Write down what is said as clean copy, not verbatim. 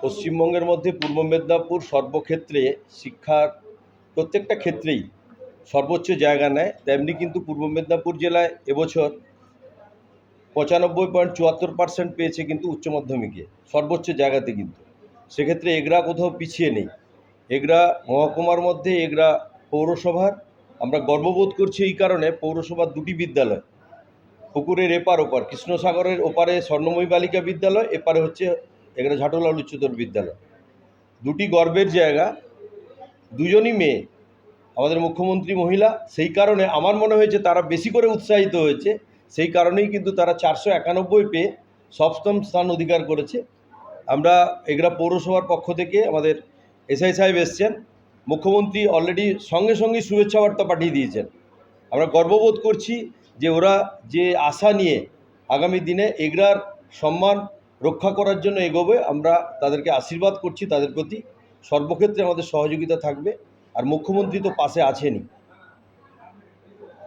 পশ্চিমবঙ্গের মধ্যে পূর্ব মেদিনীপুর সর্বক্ষেত্রে শিক্ষার প্রত্যেকটা ক্ষেত্রেই সর্বোচ্চ জায়গা নেয়, তেমনি কিন্তু পূর্ব মেদিনীপুর জেলায় এবছর 95.74% পেয়েছে কিন্তু উচ্চ মাধ্যমিকে, সর্বোচ্চ জায়গাতে। কিন্তু সেক্ষেত্রে এগরা কোথাও পিছিয়ে নেই। এগরা মহকুমার মধ্যে এগরা পৌরসভার আমরা গর্ববোধ করছি এই কারণে, পৌরসভার দুটি বিদ্যালয়, পুকুরের এপার ওপার, কৃষ্ণসাগরের ওপারে স্বর্ণময়ী বালিকা বিদ্যালয়, এপারে হচ্ছে এগরা ঝাটলাল উচ্চতর বিদ্যালয়, দুটি গর্বের জায়গা। দুজনই মেয়ে, আমাদের মুখ্যমন্ত্রী মহিলা, সেই কারণে আমার মনে হয়েছে তারা বেশি করে উৎসাহিত হয়েছে। সেই কারণেই কিন্তু তারা 491 পেয়ে সপ্তম স্থান অধিকার করেছে। আমরা এগরা পৌরসভার পক্ষ থেকে আমাদের এসআই সাহেব এসছেন, মুখ্যমন্ত্রী অলরেডি সঙ্গে সঙ্গে শুভেচ্ছা বার্তা পাঠিয়ে দিয়েছেন। আমরা গর্ববোধ করছি যে ওরা যে আশা নিয়ে আগামী দিনে এগরার সম্মান রক্ষা করার জন্য এগোবে। আমরা তাদেরকে আশীর্বাদ করছি, তাদের প্রতি সর্বক্ষেত্রে আমাদের সহযোগিতা থাকবে। আর মুখ্যমন্ত্রী তো পাশে আছেনই।